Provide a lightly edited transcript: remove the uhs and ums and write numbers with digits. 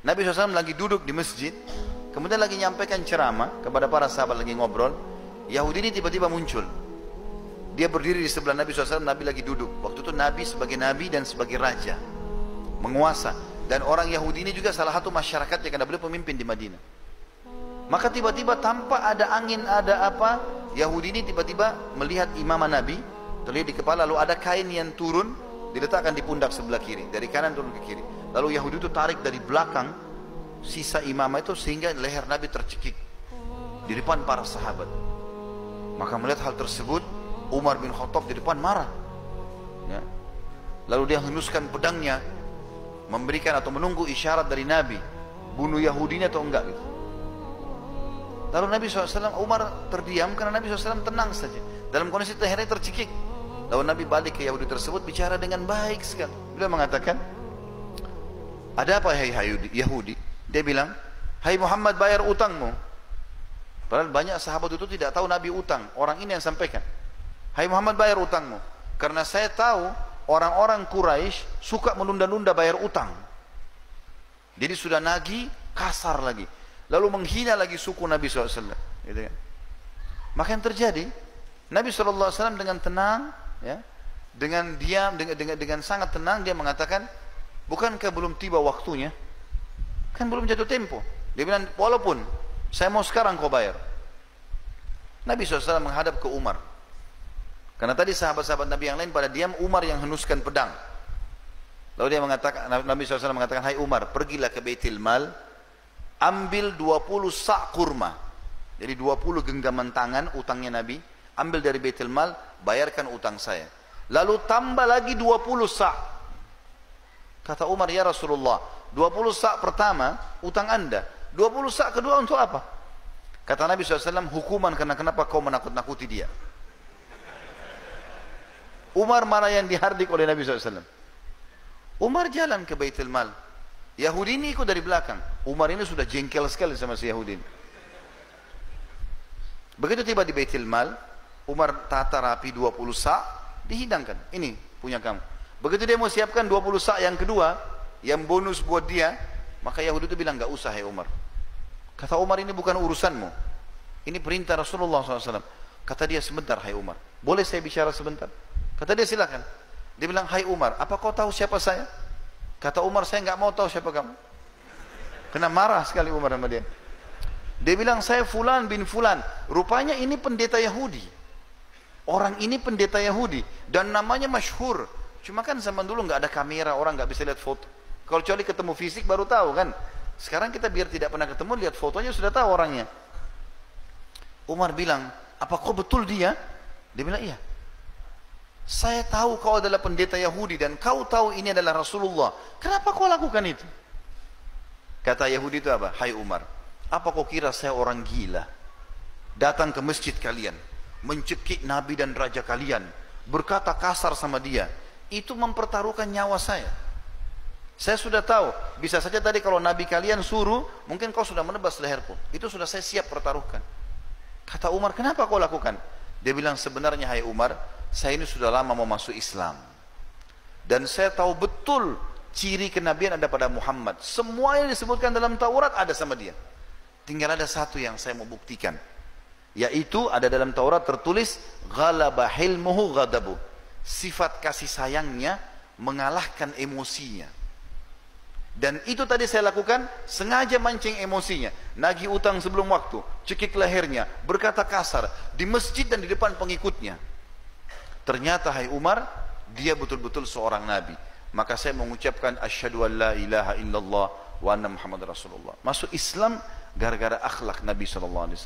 Nabi SAW lagi duduk di masjid, kemudian lagi nyampaikan ceramah kepada para sahabat, lagi ngobrol. Yahudi ini tiba-tiba muncul. Dia berdiri di sebelah Nabi SAW, Nabi lagi duduk. Waktu itu Nabi sebagai Nabi dan sebagai Raja, menguasa. Dan orang Yahudi ini juga salah satu masyarakatnya, karena beliau pemimpin di Madinah. Maka tiba-tiba tanpa ada angin, ada apa, Yahudi ini tiba-tiba melihat imamah Nabi, terlihat di kepala, lalu ada kain yang turun, diletakkan di pundak sebelah kiri, dari kanan turun ke kiri. Lalu Yahudi itu tarik dari belakang sisa imamah itu, sehingga leher Nabi tercekik di depan para sahabat. Maka melihat hal tersebut, Umar bin Khattab di depan marah, ya. Lalu dia henuskan pedangnya, memberikan atau menunggu isyarat dari Nabi, bunuh Yahudi ini atau enggak gitu. Lalu Nabi SAW, Umar terdiam karena Nabi SAW tenang saja. Dalam kondisi lehernya tercekik. Lalu Nabi balik ke Yahudi tersebut, bicara dengan baik sekali. Beliau mengatakan, ada apa hai Yahudi? Dia bilang, hai Muhammad, bayar utangmu. Padahal banyak sahabat itu tidak tahu Nabi utang. Orang ini yang sampaikan, hai Muhammad, bayar utangmu. Karena saya tahu orang-orang Quraisy suka menunda-nunda bayar utang. Jadi sudah nagih, kasar lagi. Lalu menghina lagi suku Nabi SAW, gitu kan. Maka yang terjadi, Nabi SAW dengan tenang, ya, dengan diam, dengan sangat tenang, dia mengatakan, bukankah belum tiba waktunya? Kan belum jatuh tempo. Dia bilang, walaupun saya mau sekarang kau bayar. Nabi SAW menghadap ke Umar, karena tadi sahabat-sahabat Nabi yang lain pada diam, Umar yang henuskan pedang. Lalu dia mengatakan, Nabi SAW mengatakan, hai Umar, pergilah ke Baitul Mal, ambil 20 sak kurma. Jadi 20 genggaman tangan utangnya Nabi, ambil dari Baitul Mal, bayarkan utang saya. Lalu tambah lagi 20 sak. Kata Umar, ya Rasulullah, 20 sak pertama utang anda, 20 sak kedua untuk apa? Kata Nabi SAW, hukuman karena kenapa kau menakut-nakuti dia. Umar marah yang dihardik oleh Nabi SAW. Umar jalan ke Baitul Mal, Yahudi ini ikut dari belakang. Umar ini sudah jengkel sekali sama si Yahudi ini. Begitu tiba di Baitul Mal, Umar tata rapi 20 sak, dihidangkan. Ini punya kamu. Begitu dia mau siapkan 20 sak yang kedua, yang bonus buat dia, maka Yahudi itu bilang, gak usah hai Umar. Kata Umar, ini bukan urusanmu, ini perintah Rasulullah SAW. Kata dia, sebentar hai Umar, boleh saya bicara sebentar? Kata dia, silakan. Dia bilang, hai Umar, apa kau tahu siapa saya? Kata Umar, saya nggak mau tahu siapa kamu. Kena marah sekali Umar sama dia. Dia bilang, saya Fulan bin Fulan. Rupanya ini pendeta Yahudi. Orang ini pendeta Yahudi dan namanya masyhur. Cuma kan zaman dulu nggak ada kamera, orang nggak bisa lihat foto. Kalau kecuali ketemu fisik baru tahu kan. Sekarang kita biar tidak pernah ketemu, lihat fotonya sudah tahu orangnya. Umar bilang, apa kau betul dia? Dia bilang, iya. Saya tahu kau adalah pendeta Yahudi dan kau tahu ini adalah Rasulullah. Kenapa kau lakukan itu? Kata Yahudi itu apa? Hai Umar, apa kau kira saya orang gila? Datang ke masjid kalian, mencekik Nabi dan Raja kalian, berkata kasar sama dia. Itu mempertaruhkan nyawa saya. Saya sudah tahu, bisa saja tadi kalau Nabi kalian suruh, mungkin kau sudah menebas leherku. Itu sudah saya siap pertaruhkan. Kata Umar, kenapa kau lakukan? Dia bilang, sebenarnya hai Umar, saya ini sudah lama mau masuk Islam. Dan saya tahu betul ciri kenabian ada pada Muhammad. Semua yang disebutkan dalam Taurat ada sama dia. Tinggal ada satu yang saya mau buktikan. Yaitu ada dalam Taurat tertulis, ghalaba hilmuhu ghadabu. Sifat kasih sayangnya mengalahkan emosinya. Dan itu tadi saya lakukan, sengaja mancing emosinya. Nagih utang sebelum waktu, cekik lehernya, berkata kasar, di masjid dan di depan pengikutnya. Ternyata hai Umar, dia betul-betul seorang Nabi. Maka saya mengucapkan asyhadu an la ilaha illallah wa anna Muhammad Rasulullah. Masuk Islam gara-gara akhlak Nabi SAW.